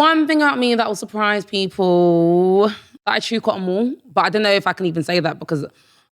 One thing about me that will surprise people, that I chew cotton wool, but I don't know if I can even say that because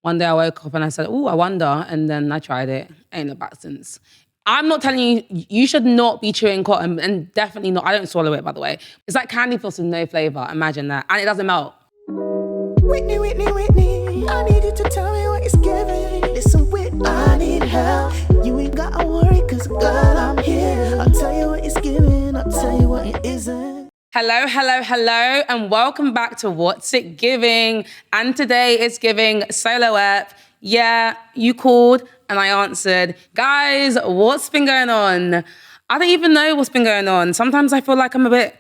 one day I woke up and I said, oh, I wonder, and then I tried it. Ain't no back since. I'm not telling you, you should not be chewing cotton, and definitely not, I don't swallow it, by the way. It's like candy floss with no flavour, imagine that. And it doesn't melt. Whitney, Whitney, Whitney, I need you to tell me what it's giving. Listen, Whitney, I need help. You ain't gotta worry, cause girl, I'm here. I'll tell you what it's giving, I'll tell you what it isn't. Hello, hello, hello, and welcome back to What's It Giving? And today it's giving solo ep. Yeah, you called and I answered. Guys, what's been going on? I don't even know what's been going on. Sometimes I feel like I'm a bit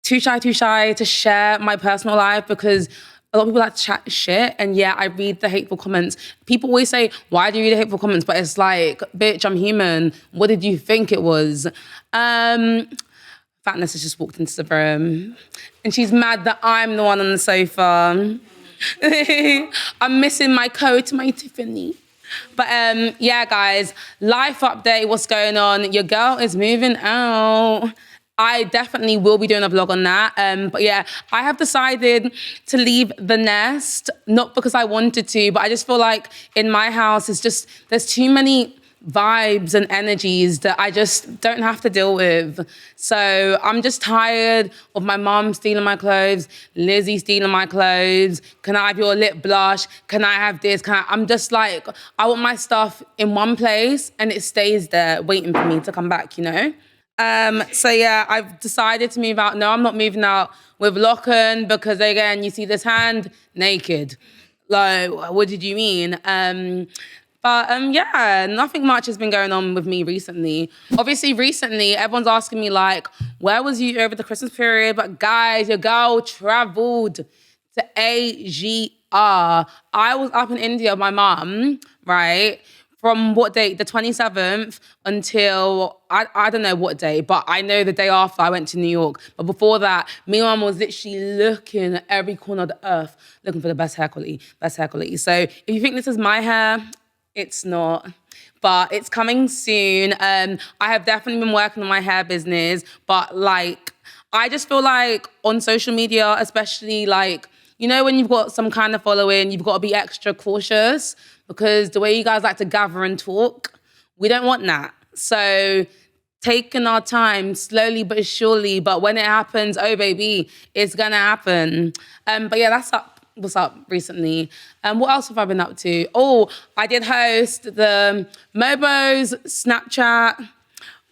too shy to share my personal life because a lot of people like to chat shit. And yeah, I read the hateful comments. People always say, why do you read the hateful comments? But it's like, bitch, I'm human. What did you think it was? Fatness has just walked into the room and she's mad that I'm the one on the sofa. I'm missing my coat, my Tiffany. But yeah, guys, life update, what's going on? Your girl is moving out. I definitely will be doing a vlog on that. But yeah, I have decided to leave the nest, not because I wanted to, but I just feel like in my house, there's too many vibes and energies that I just don't have to deal with. So I'm just tired of my mom stealing my clothes, Lizzie stealing my clothes. Can I have your lip blush? Can I have this? I'm just like, I want my stuff in one place and it stays there waiting for me to come back, you know? So yeah, I've decided to move out. No, I'm not moving out with Locken because again, you see this hand, naked. Like, what did you mean? But yeah, nothing much has been going on with me recently. Obviously, recently, everyone's asking me like, where was you over the Christmas period? But guys, your girl traveled to Asia. I was up in India with my mum, right? From what date? The 27th until, I don't know what day, but I know the day after I went to New York. But before that, me and mum was literally looking at every corner of the earth, looking for the best hair quality. So if you think this is my hair, it's not, but it's coming soon. I have definitely been working on my hair business, but like, I just feel like on social media, especially like, you know, when you've got some kind of following, you've got to be extra cautious because the way you guys like to gather and talk, we don't want that. So taking our time slowly but surely, but when it happens, oh baby, it's gonna happen. But yeah, that's what's up recently. What else have I been up to? Oh, I did host the Mobo's Snapchat.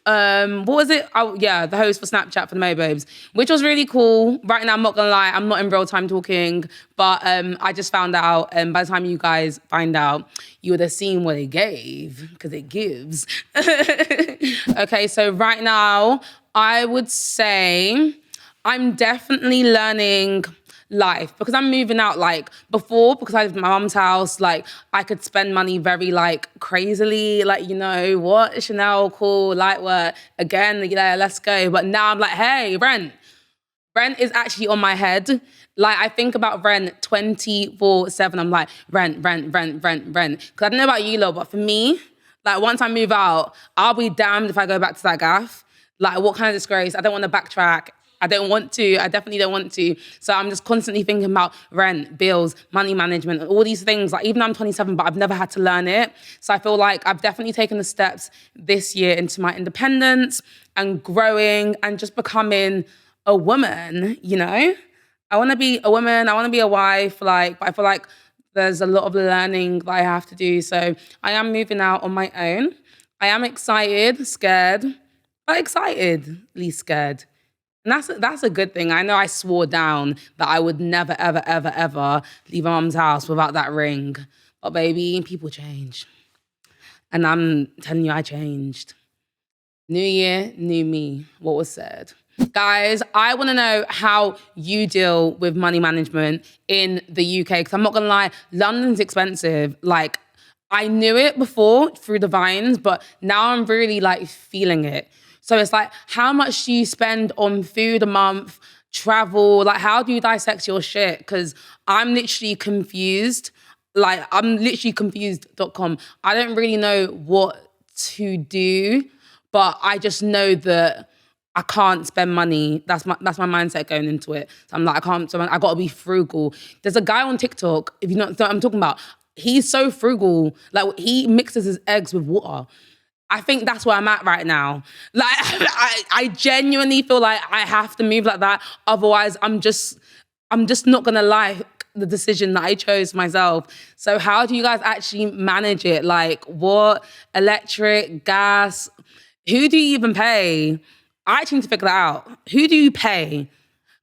What was it? Oh yeah, the host for Snapchat for the Mobobs, which was really cool. Right now, I'm not gonna lie, I'm not in real time talking, but I just found out, and by the time you guys find out, you would have seen what it gave, because it gives. Okay, so right now, I would say I'm definitely learning life because I'm moving out. Like before, because I lived in my mum's house, like I could spend money very like crazily, like, you know what, Chanel, cool, light work, again, yeah, let's go. But now I'm like, hey, rent is actually on my head. Like I think about rent 24/7. I'm like, rent. Because I don't know about you lot, but for me, like once I move out, I'll be damned if I go back to that gaff. Like what kind of disgrace? I don't want to backtrack. I definitely don't want to. So I'm just constantly thinking about rent, bills, money management, all these things. Like even though I'm 27, but I've never had to learn it. So I feel like I've definitely taken the steps this year into my independence and growing and just becoming a woman, you know? I want to be a woman, I want to be a wife, like, but I feel like there's a lot of learning that I have to do. So I am moving out on my own. I am excited, scared, but excitedly scared. And that's a good thing. I know I swore down that I would never, ever, ever, ever leave my mum's house without that ring. But baby, people change. And I'm telling you, I changed. New year, new me, what was said. Guys, I want to know how you deal with money management in the UK. Because I'm not going to lie, London's expensive. Like, I knew it before through the vines, but now I'm really like feeling it. So it's like, how much do you spend on food a month, travel? Like, how do you dissect your shit? Because I'm literally confused. Like, I'm literally confused.com. I don't really know what to do, but I just know that I can't spend money. That's my mindset going into it. So I'm like, I can't spend money. I gotta be frugal. There's a guy on TikTok, if you know what I'm talking about, he's so frugal. Like he mixes his eggs with water. I think that's where I'm at right now. Like I genuinely feel like I have to move like that. Otherwise, I'm just not gonna like the decision that I chose myself. So how do you guys actually manage it? Like what? Electric, gas? Who do you even pay? I actually need to figure that out. Who do you pay?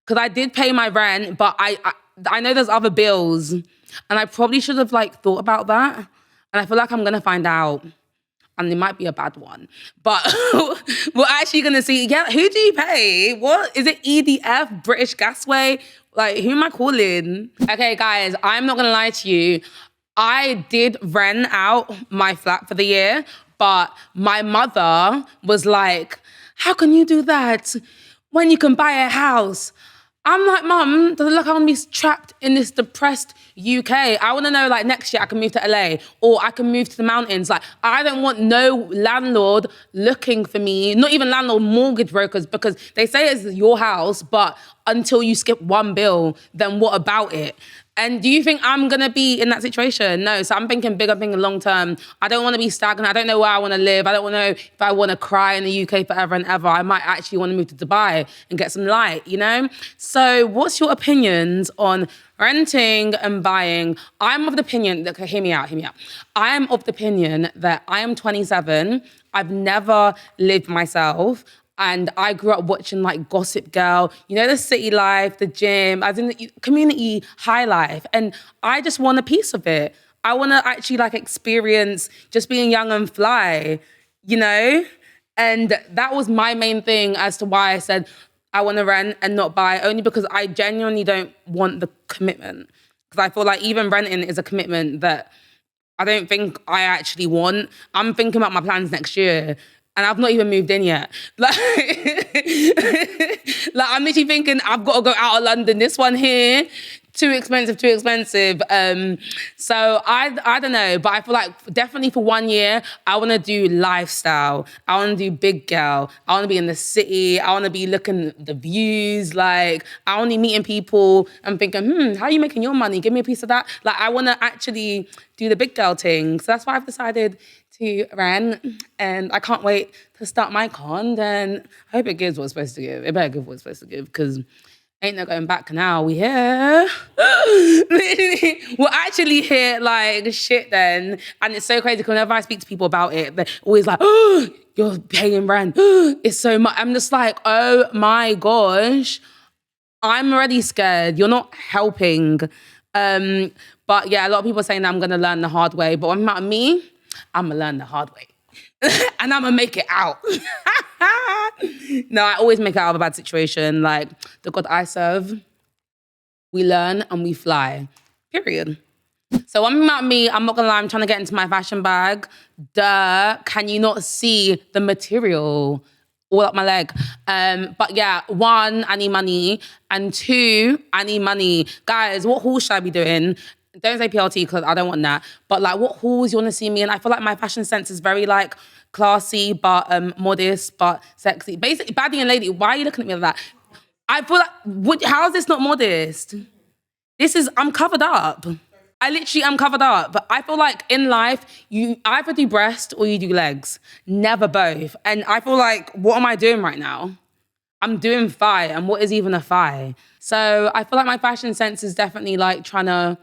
Because I did pay my rent, but I know there's other bills, and I probably should have like thought about that. And I feel like I'm gonna find out, and it might be a bad one. But we're actually gonna see. Yeah, who do you pay? What is it? EDF, British Gasway? Like who am I calling? Okay, guys, I'm not gonna lie to you. I did rent out my flat for the year, but my mother was like, how can you do that when you can buy a house? I'm like, Mum, does it look like I'm gonna be trapped in this depressed UK? I wanna know, like, next year I can move to LA or I can move to the mountains. Like, I don't want no landlord looking for me, not even landlord, mortgage brokers, because they say it's your house, but until you skip one bill, then what about it? And do you think I'm gonna be in that situation? No, so I'm thinking big, I'm thinking long term. I don't wanna be stagnant. I don't know where I wanna live. I don't wanna know if I wanna cry in the UK forever and ever. I might actually wanna move to Dubai and get some light, you know? So what's your opinions on renting and buying? I'm of the opinion, okay, hear me out. I am of the opinion that I am 27. I've never lived myself. And I grew up watching like Gossip Girl, you know, the city life, the gym, as in the community high life. And I just want a piece of it. I want to actually like experience just being young and fly, you know? And that was my main thing as to why I said I want to rent and not buy, only because I genuinely don't want the commitment. Because I feel like even renting is a commitment that I don't think I actually want. I'm thinking about my plans next year. And I've not even moved in yet. Like, like I'm literally thinking I've got to go out of London. This one here, too expensive. So I don't know, but I feel like definitely for 1 year, I want to do lifestyle. I want to do big girl. I want to be in the city. I want to be looking at the views. Like I want to be meeting people and thinking, how are you making your money? Give me a piece of that. Like I want to actually do the big girl thing. So that's why I've decided to rent, and I can't wait to start my con. And I hope it gives what it's supposed to give. It better give what it's supposed to give, because ain't no going back now. We here. We're actually here like shit then. And it's so crazy because whenever I speak to people about it, they're always like, oh, you're paying rent. It's so much. I'm just like, oh my gosh, I'm already scared. You're not helping. But yeah, a lot of people are saying that I'm going to learn the hard way. But what about me? I'm going to learn the hard way. And I'm going to make it out. No, I always make it out of a bad situation. Like, the God I serve, we learn and we fly. Period. So one thing about me, I'm not going to lie, I'm trying to get into my fashion bag. Duh. Can you not see the material all up my leg? But yeah, 1, I need money. And 2, I need money. Guys, what haul should I be doing? Don't say PLT because I don't want that. But like, what hauls you want to see me in? I feel like my fashion sense is very like classy, but modest, but sexy. Basically, baddie and lady. Why are you looking at me like that? I feel like, how is this not modest? I'm covered up. I literally am covered up. But I feel like in life, you either do breast or you do legs. Never both. And I feel like, what am I doing right now? I'm doing thigh, and what is even a thigh? So I feel like my fashion sense is definitely like trying to,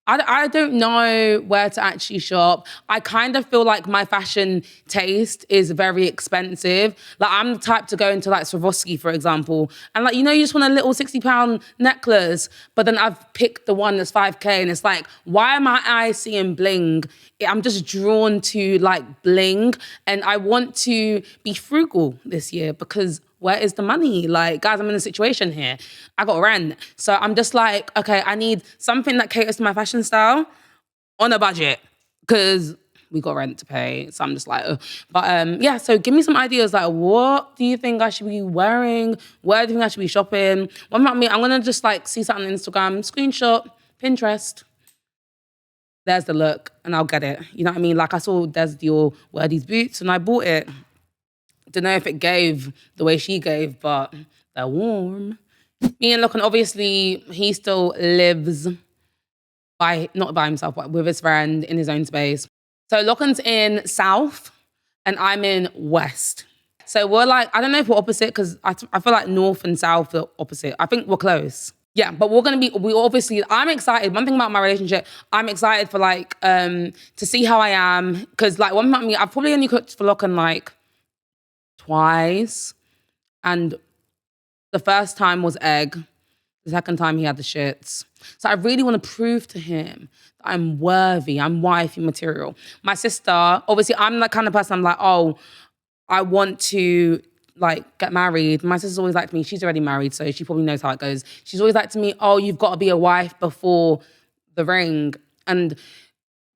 I don't know where to actually shop. I kind of feel like my fashion taste is very expensive. Like I'm the type to go into like Swarovski, for example, and like, you know, you just want a little £60 necklace, but then I've picked the one that's 5K and it's like, why am I seeing bling? I'm just drawn to like bling, and I want to be frugal this year because where is the money? Like, guys, I'm in a situation here. I got rent. So I'm just like, okay, I need something that caters to my fashion style on a budget because we got rent to pay. So I'm just like, ugh. But yeah, so give me some ideas. Like, what do you think I should be wearing? Where do you think I should be shopping? What about me? I'm going to just like see something on Instagram, screenshot, Pinterest. There's the look and I'll get it. You know what I mean? Like I saw Des Dior wear these boots and I bought it. don't know if it gave the way she gave, but they're warm. Me and Locken, obviously, he still lives not by himself, but with his friend in his own space. So Locken's in South and I'm in West. So we're like, I don't know if we're opposite because I feel like North and South are opposite. I think we're close. Yeah, but I'm excited. One thing about my relationship, I'm excited for like, to see how I am. Because like one thing about me, I've probably only cooked for Locken like twice. And the first time was egg. The second time he had the shits. So I really want to prove to him that I'm worthy, I'm wifey material. My sister, obviously I'm the kind of person I'm like, oh, I want to like get married. My sister's always like to me, she's already married, so she probably knows how it goes. She's always like to me, oh, you've got to be a wife before the ring. And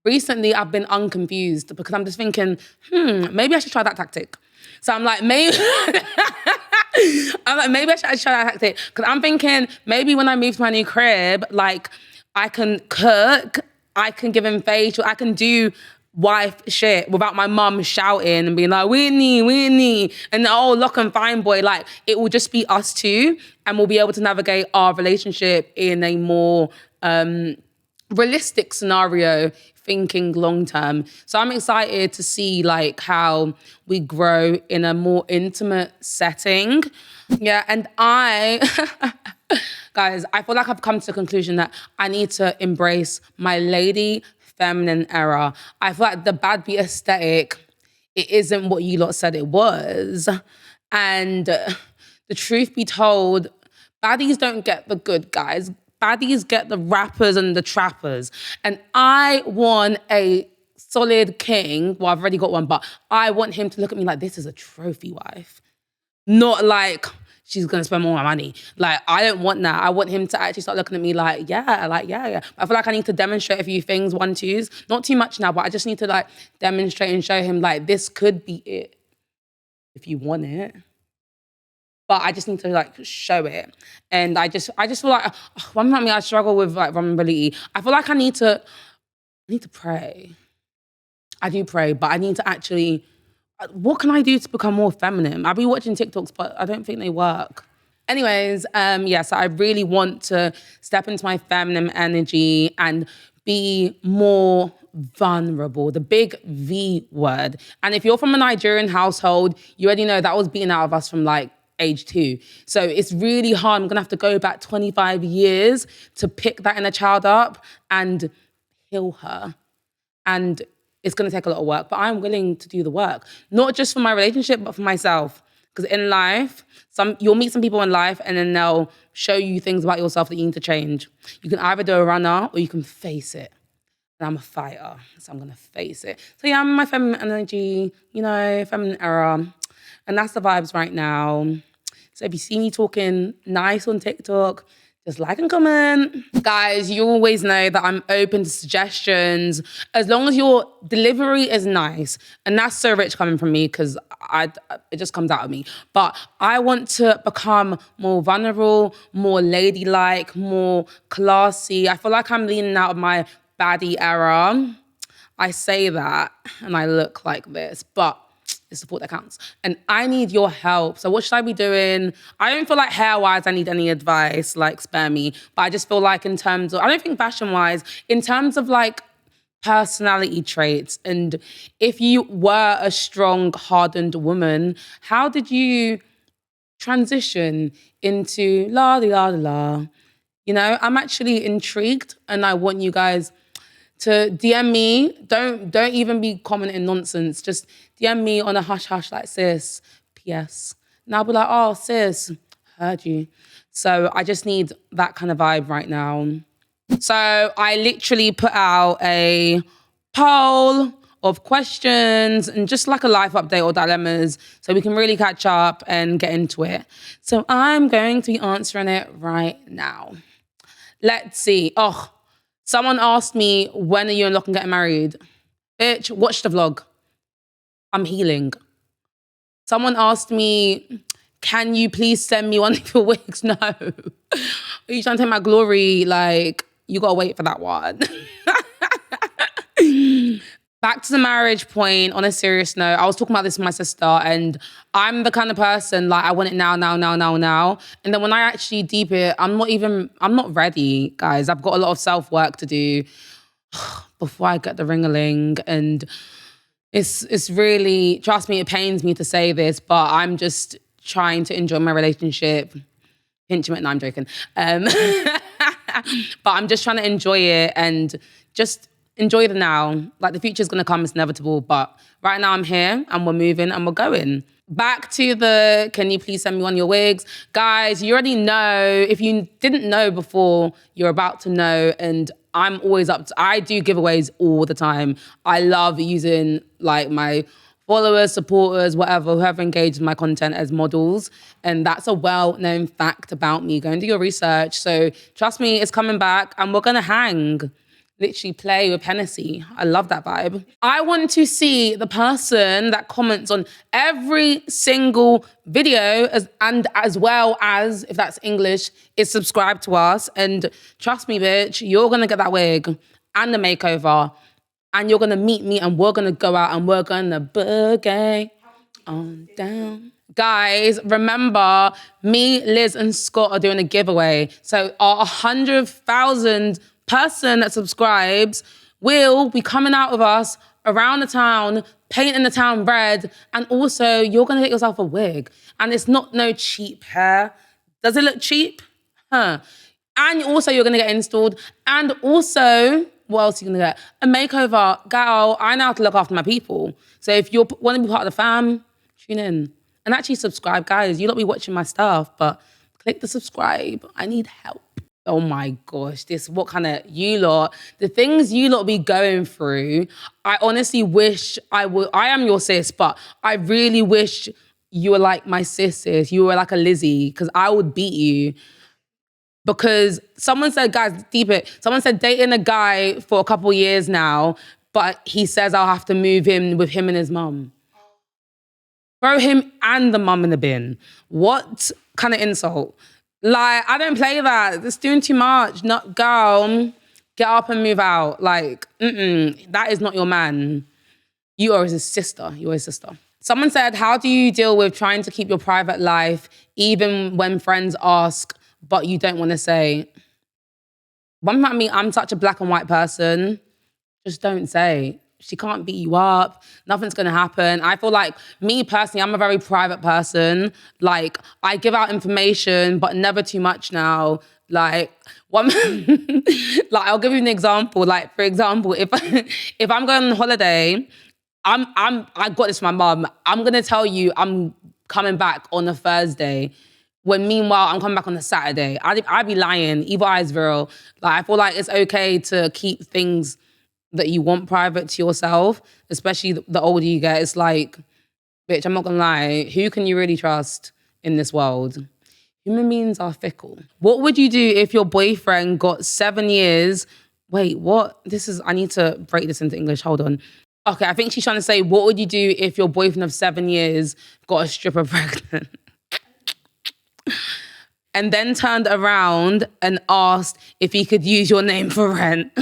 recently I've been unconfused because I'm just thinking, maybe I should try that tactic. So I'm like, maybe maybe I should try that tactic. Because I'm thinking, maybe when I move to my new crib, like, I can cook, I can give him facial, I can do wife shit without my mum shouting and being like, Whitney. And oh, lock and fine boy. Like, it will just be us two and we'll be able to navigate our relationship in a more realistic scenario, thinking long term. So I'm excited to see like how we grow in a more intimate setting. Yeah, and guys, I feel like I've come to the conclusion that I need to embrace my lady feminine era. I feel like the bad beat aesthetic, it isn't what you lot said it was. And the truth be told, baddies don't get the good guys. Baddies get the rappers and the trappers. And I want a solid king. Well, I've already got one, but I want him to look at me like, this is a trophy wife. Not like, she's gonna spend more money. Like, I don't want that. I want him to actually start looking at me like, yeah. I feel like I need to demonstrate a few things, 1-2s. Not too much now, but I just need to like demonstrate and show him like, this could be it if you want it. But I just need to like show it. And I just feel like, one time I struggle with like vulnerability. I feel like I need to pray. I do pray, but I need to actually, what can I do to become more feminine? I'll be watching TikToks, but I don't think they work. Anyways, so I really want to step into my feminine energy and be more vulnerable, the big V word. And if you're from a Nigerian household, you already know that was beaten out of us from like age 2. So it's really hard. I'm gonna have to go back 25 years to pick that inner child up and heal her. And it's gonna take a lot of work, but I'm willing to do the work. Not just for my relationship, but for myself. Because in life, you'll meet some people in life and then they'll show you things about yourself that you need to change. You can either do a runner or you can face it. And I'm a fighter, so I'm gonna face it. So yeah, I'm in my feminine energy, feminine era. And that's the vibes right now. So if you see me talking nice on TikTok, just like and comment. Guys, you always know that I'm open to suggestions as long as your delivery is nice. And that's so rich coming from me because it just comes out of me. But I want to become more vulnerable, more ladylike, more classy. I feel like I'm leaning out of my baddie era. I say that and I look like this, but it's support that counts. And I need your help. So what should I be doing? I don't feel like hair-wise I need any advice, like spare me. But I just feel like in terms of, I don't think fashion-wise, in terms of like personality traits, and if you were a strong, hardened woman, how did you transition into la-di-la-di-la? I'm actually intrigued and I want you guys to DM me. Don't even be commenting nonsense. Just DM me on a hush-hush like, sis, PS. And I'll be like, oh, sis, heard you. So I just need that kind of vibe right now. So I literally put out a poll of questions and just like a life update or dilemmas so we can really catch up and get into it. So I'm going to be answering it right now. Let's see. Someone asked me, when are you and Locke getting married? Bitch, watch the vlog. I'm healing. Someone asked me, can you please send me one of your wigs? No. Are you trying to take my glory? Like, you gotta wait for that one. Back to the marriage point, on a serious note, I was talking about this with my sister, and I'm the kind of person, like, I want it now, now, now, now, now. And then when I actually deep it, I'm not ready, guys. I've got a lot of self-work to do before I get the ring-a-ling. And it's really, trust me, it pains me to say this, but I'm just trying to enjoy my relationship. Intimate, no, I'm joking. But I'm just trying to enjoy it and just enjoy the now. Like, the future's gonna come, it's inevitable, but right now I'm here and we're moving and we're going. Back to the, can you please send me one of your wigs? Guys, you already know, if you didn't know before, you're about to know, and I'm always I do giveaways all the time. I love using like my followers, supporters, whatever, whoever engages my content as models. And that's a well-known fact about me. Go and do your research. So trust me, it's coming back and we're gonna hang. Literally play with Hennessy. I love that vibe. I want to see the person that comments on every single video as well as, if that's English, is subscribed to us. And trust me, bitch, you're gonna get that wig and the makeover. And you're gonna meet me and we're gonna go out and we're gonna boogie on down. Guys, remember, me, Liz, and Scott are doing a giveaway. So our 100,000 person that subscribes will be coming out with us around the town, painting the town red, and also you're gonna get yourself a wig. And it's not no cheap hair. Does it look cheap? Huh. And also you're gonna get installed. And also, what else are you gonna get? A makeover. Girl, I know how to look after my people. So if you wanna be part of the fam, tune in. And actually subscribe, guys. You lot be watching my stuff, but click the subscribe. I need help. Oh my gosh, the things you lot be going through, I honestly wish I am your sis, but I really wish you were like my sis. You were like a Lizzie, because I would beat you. Because someone said, guys, deep it, someone said dating a guy for a couple years now, but he says I'll have to move in with him and his mum. Throw him and the mum in the bin. What kind of insult? Like, I don't play that. It's doing too much. Not, girl, get up and move out. Like, that is not your man. You are his sister. You're his sister. Someone said, how do you deal with trying to keep your private life even when friends ask, but you don't want to say? One thing about me, I'm such a black and white person. Just don't say. She can't beat you up. Nothing's gonna happen. I feel like, me personally, I'm a very private person. Like, I give out information, but never too much now. Like, like, I'll give you an example. Like, for example, if I'm going on holiday, I got this from my mum. I'm gonna tell you I'm coming back on a Thursday, when meanwhile I'm coming back on a Saturday. I'd be lying. Evil eyes real. Like, I feel like it's okay to keep things that you want private to yourself, especially the older you get. It's like, bitch, I'm not gonna lie, who can you really trust in this world? Human beings are fickle. What would you do if your boyfriend got 7 years? Wait, what? I need to break this into English, hold on. Okay, I think she's trying to say, what would you do if your boyfriend of 7 years got a stripper pregnant? And then turned around and asked if he could use your name for rent.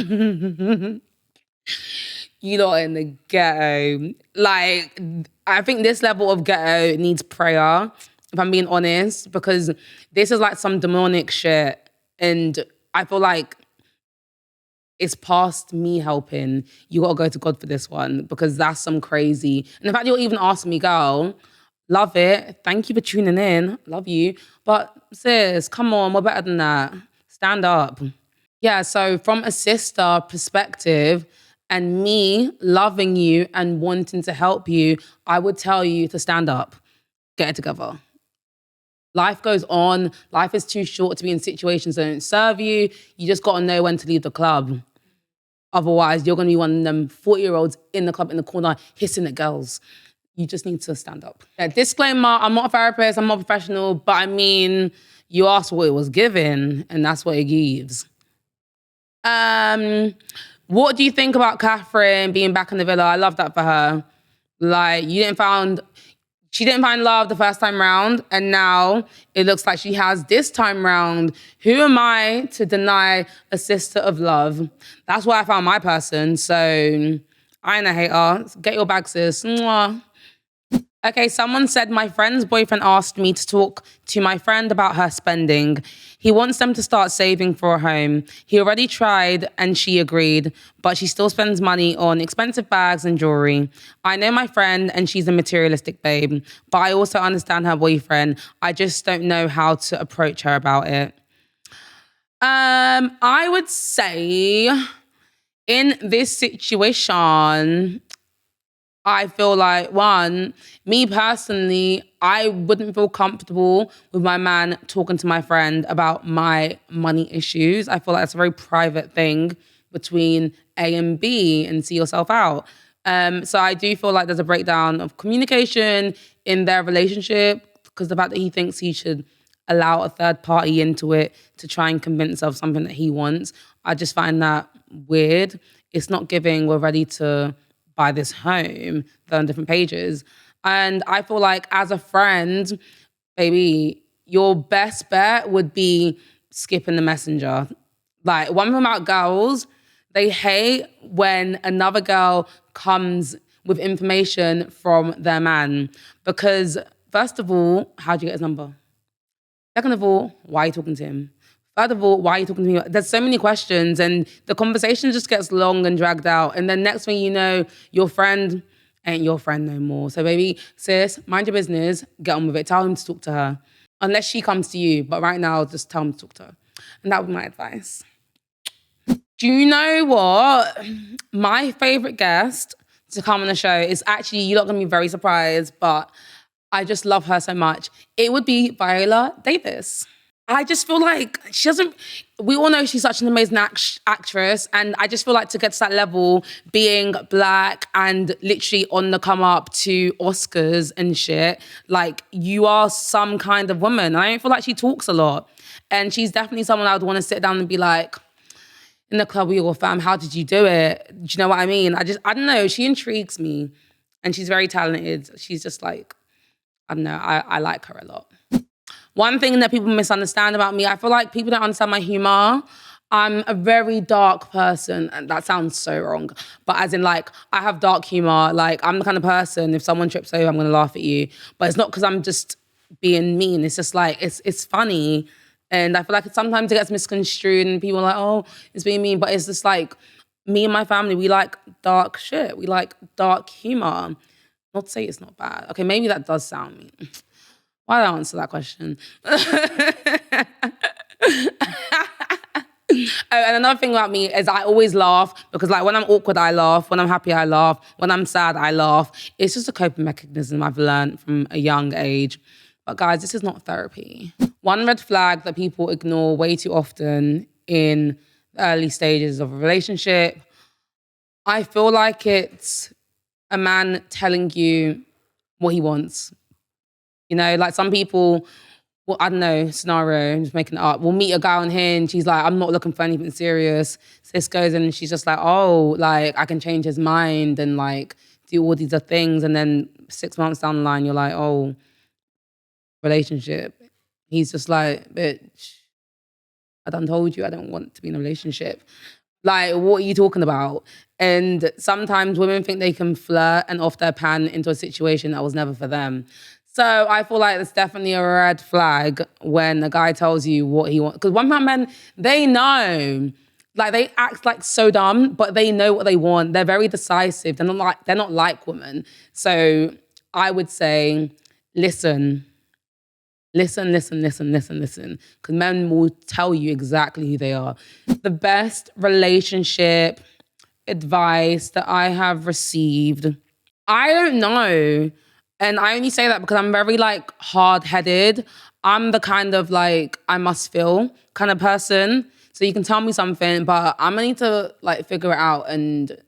You lot in the ghetto. Like, I think this level of ghetto needs prayer, if I'm being honest, because this is like some demonic shit. And I feel like it's past me helping. You gotta go to God for this one, because that's some crazy. And the fact you're even asking me, girl, love it. Thank you for tuning in. Love you. But sis, come on, we're better than that. Stand up. Yeah, so from a sister perspective, and me loving you and wanting to help you, I would tell you to stand up, get it together. Life goes on. Life is too short to be in situations that don't serve you. You just got to know when to leave the club. Otherwise, you're going to be one of them 40-year-olds in the club in the corner hissing at girls. You just need to stand up. Yeah, disclaimer, I'm not a therapist, I'm not a professional, but I mean, you asked what it was given, and that's what it gives. What do you think about Catherine being back in the villa? I love that for her. Like, she didn't find love the first time round, and now it looks like she has this time round. Who am I to deny a sister of love? That's why I found my person, so I ain't a hater. Get your bag, sis. Mwah. Okay, someone said my friend's boyfriend asked me to talk to my friend about her spending. He wants them to start saving for a home. He already tried and she agreed, but she still spends money on expensive bags and jewelry. I know my friend and she's a materialistic babe, but I also understand her boyfriend. I just don't know how to approach her about it. I would say in this situation, I feel like, one, me personally, I wouldn't feel comfortable with my man talking to my friend about my money issues. I feel like it's a very private thing between A and B and see yourself out. So I do feel like there's a breakdown of communication in their relationship because the fact that he thinks he should allow a third party into it to try and convince of something that he wants, I just find that weird. It's not giving, we're ready to buy this home. They're on different pages. And I feel like as a friend, baby, your best bet would be skipping the messenger. Like, one thing about girls, they hate when another girl comes with information from their man. Because first of all, how'd you get his number? Second of all, why are you talking to him? Third of all, why are you talking to me? There's so many questions and the conversation just gets long and dragged out. And then next thing you know, your friend ain't your friend no more. So baby, sis, mind your business, get on with it. Tell him to talk to her. Unless she comes to you. But right now, just tell him to talk to her. And that would be my advice. Do you know what? My favorite guest to come on the show is actually, you're not going to be very surprised, but I just love her so much. It would be Viola Davis. I just feel like she doesn't, we all know she's such an amazing actress, and I just feel like to get to that level, being black and literally on the come up to Oscars and shit, like you are some kind of woman. I don't feel like she talks a lot. And she's definitely someone I would want to sit down and be like, in the club with your fam, how did you do it? Do you know what I mean? I don't know, she intrigues me. And she's very talented. She's just like, I don't know, I like her a lot. One thing that people misunderstand about me, I feel like people don't understand my humor. I'm a very dark person, and that sounds so wrong. But as in, like, I have dark humor. Like, I'm the kind of person, if someone trips over, I'm gonna laugh at you. But it's not because I'm just being mean. It's just like, it's funny. And I feel like sometimes it gets misconstrued and people are like, oh, it's being mean. But it's just like, me and my family, we like dark shit. We like dark humor. Not to say it's not bad. Okay, maybe that does sound mean. Why don't I answer that question? Oh, and another thing about me is I always laugh because, like, when I'm awkward, I laugh. When I'm happy, I laugh. When I'm sad, I laugh. It's just a coping mechanism I've learned from a young age. But guys, this is not therapy. One red flag that people ignore way too often in the early stages of a relationship, I feel like it's a man telling you what he wants. You know, like some people, well, I don't know, scenario, I'm just making it up. We'll meet a guy on Hinge. She's like, I'm not looking for anything serious. Sis goes in and she's just like, oh, like I can change his mind and like do all these other things. And then 6 months down the line, you're like, oh, relationship. He's just like, bitch, I done told you I don't want to be in a relationship. Like, what are you talking about? And sometimes women think they can flirt and off their pan into a situation that was never for them. So I feel like it's definitely a red flag when a guy tells you what he wants. Because one man, men, they know. Like, they act like so dumb, but they know what they want. They're very decisive. They're not like women. So I would say, listen. Listen. Because men will tell you exactly who they are. The best relationship advice that I have received, I don't know. And I only say that because I'm very like hard-headed. I'm the kind of like, I must feel kind of person. So you can tell me something, but I'm gonna need to like figure it out and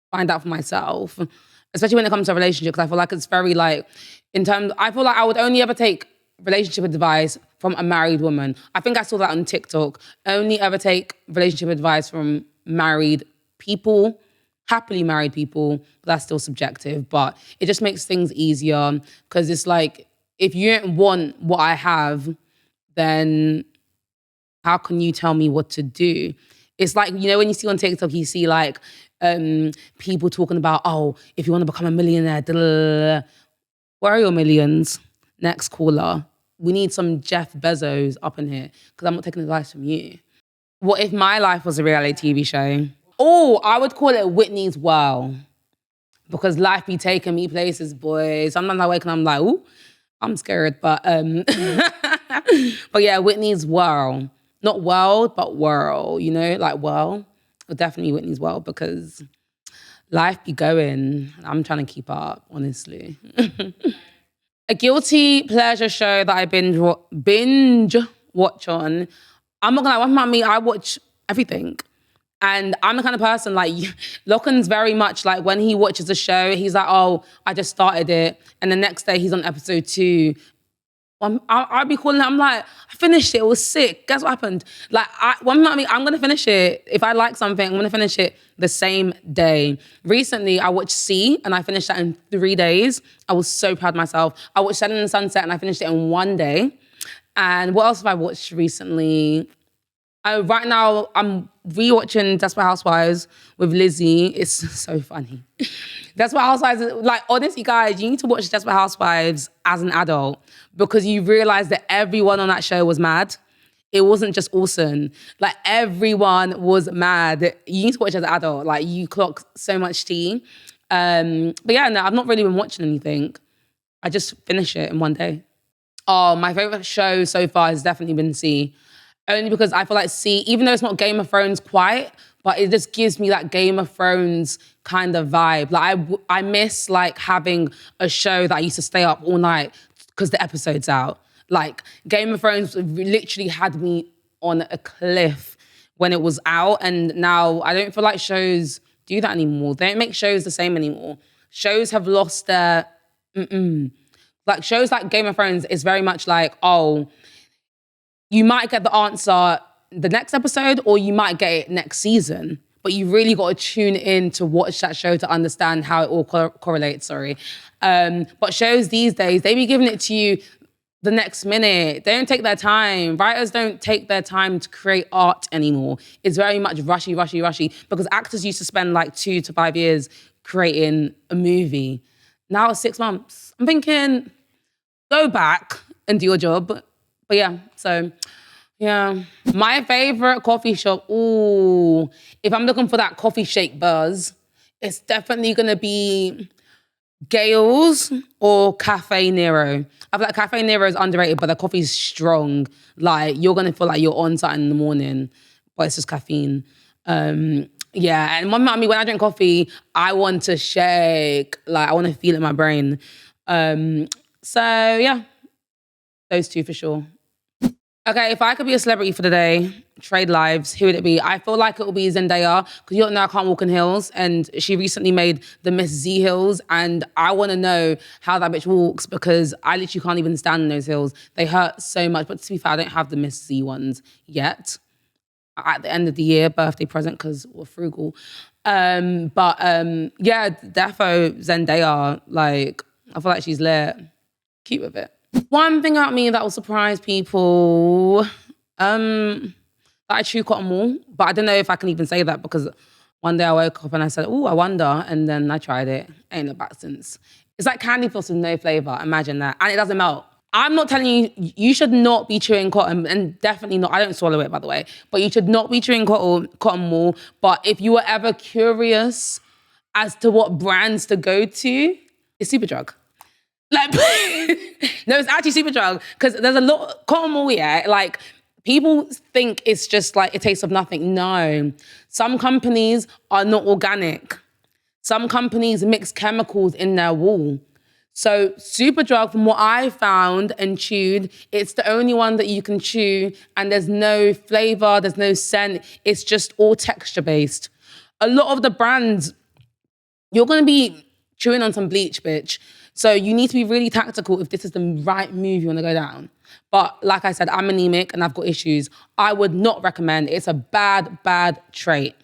find out for myself. Especially when it comes to a relationship, because I feel like it's very like, I feel like I would only ever take relationship advice from a married woman. I think I saw that on TikTok. Only ever take relationship advice from married people. Happily married people, that's still subjective, but it just makes things easier because it's like, if you don't want what I have, then how can you tell me what to do? It's like, you know, when you see on TikTok, you see like people talking about, oh, if you want to become a millionaire, da, da, da, da. Where are your millions? Next caller. We need some Jeff Bezos up in here because I'm not taking advice from you. What if my life was a reality TV show? Oh, I would call it Whitney's World because life be taking me places, boy. Sometimes I wake and I'm like, ooh, I'm scared. But but yeah, Whitney's World. Not world, but world, you know, like world. But definitely Whitney's World because life be going. I'm trying to keep up, honestly. A guilty pleasure show that I binge watch on. I'm not gonna lie, one about me, I watch everything. And I'm the kind of person, like, Locken's very much like when he watches a show, he's like, oh, I just started it. And the next day he's on episode 2. I'll be calling it, I'm like, I finished it was sick. Guess what happened? Like, one about me, I'm gonna finish it. If I like something, I'm gonna finish it the same day. Recently, I watched C and I finished that in 3 days. I was so proud of myself. I watched Setting and Sunset and I finished it in 1 day. And what else have I watched recently? Right now, I'm rewatching Desperate Housewives with Lizzie. It's so funny. Desperate Housewives, like, honestly, guys, you need to watch Desperate Housewives as an adult because you realize that everyone on that show was mad. It wasn't just Orson. Like, everyone was mad. You need to watch it as an adult. Like, you clock so much tea. But yeah, no, I've not really been watching anything. I just finish it in 1 day. Oh, my favorite show so far has definitely been C. Only because I feel like C, even though it's not Game of Thrones quite, but it just gives me that Game of Thrones kind of vibe. Like I miss like having a show that I used to stay up all night because the episode's out. Like Game of Thrones literally had me on a cliff when it was out, and now I don't feel like shows do that anymore. They don't make shows the same anymore. Shows have lost their Like shows like Game of Thrones is very much like, oh, you might get the answer the next episode or you might get it next season. But you really got to tune in to watch that show to understand how it all correlates, But shows these days, they be giving it to you the next minute. They don't take their time. Writers don't take their time to create art anymore. It's very much rushy, because actors used to spend like 2 to 5 years creating a movie. Now it's 6 months. I'm thinking, go back and do your job. But yeah, so yeah. My favorite coffee shop, ooh, if I'm looking for that coffee shake buzz, it's definitely gonna be Gale's or Cafe Nero. I feel like Cafe Nero is underrated, but the coffee's strong. Like, you're gonna feel like you're on something in the morning, but it's just caffeine. Yeah, and when I drink coffee, I want to shake. Like, I want to feel it in my brain. So yeah, those two for sure. Okay, if I could be a celebrity for the day, trade lives, who would it be? I feel like it will be Zendaya, because you don't know I can't walk in heels, and she recently made the Miss Z heels, and I want to know how that bitch walks, because I literally can't even stand in those heels. They hurt so much, but to be fair, I don't have the Miss Z ones yet. At the end of the year, birthday present, because we're frugal. Yeah, defo Zendaya, like, I feel like she's lit. Keep with it. One thing about me that will surprise people, that I chew cotton wool, but I don't know if I can even say that because one day I woke up and I said, oh, I wonder, and then I tried it. Ain't looked back since. It's like candy floss with no flavor, imagine that. And it doesn't melt. I'm not telling you, you should not be chewing cotton, and definitely not, I don't swallow it by the way, but you should not be chewing cotton wool. But if you were ever curious as to what brands to go to, it's Superdrug. Like, no, it's actually Superdrug, because there's a lot of cotton wool, yeah, like, people think it's just like a taste of nothing. No. Some companies are not organic. Some companies mix chemicals in their wool. So Superdrug, from what I found and chewed, it's the only one that you can chew, and there's no flavor, there's no scent. It's just all texture-based. A lot of the brands, you're going to be chewing on some bleach, bitch. So you need to be really tactical if this is the right move you want to go down. But like I said, I'm anemic and I've got issues. I would not recommend it. It's a bad, bad trait.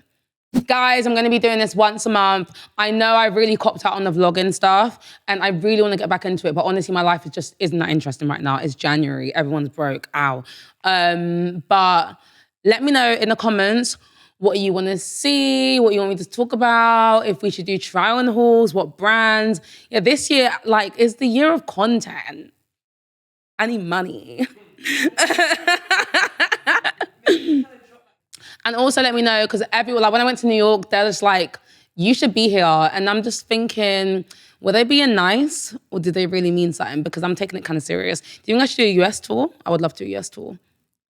Guys, I'm going to be doing this once a month. I know I really copped out on the vlogging stuff and I really want to get back into it, but honestly, my life isn't that interesting right now. It's January. Everyone's broke. Ow. But let me know in the comments, what you want to see, what you want me to talk about, if we should do try-on hauls, what brands. Yeah, this year, like, is the year of content. I need money. And also let me know, because everyone, like when I went to New York, they're just like, you should be here. And I'm just thinking, were they being nice or did they really mean something? Because I'm taking it kind of serious. Do you think I should do a US tour? I would love to do a US tour.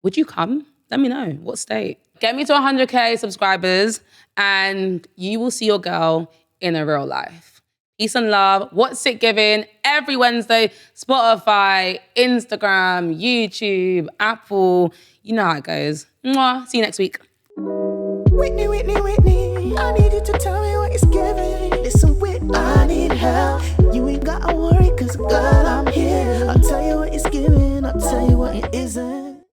Would you come? Let me know. What state? Get me to 100K subscribers and you will see your girl in a real life. Peace and love. What's it giving? Every Wednesday, Spotify, Instagram, YouTube, Apple. You know how it goes. Mwah. See you next week. Whitney, Whitney, Whitney, I need you to tell me what it's giving. Listen, Whitney, I need help. You ain't gotta worry, cause girl, I'm here. I'll tell you what it's giving, I'll tell you what it isn't.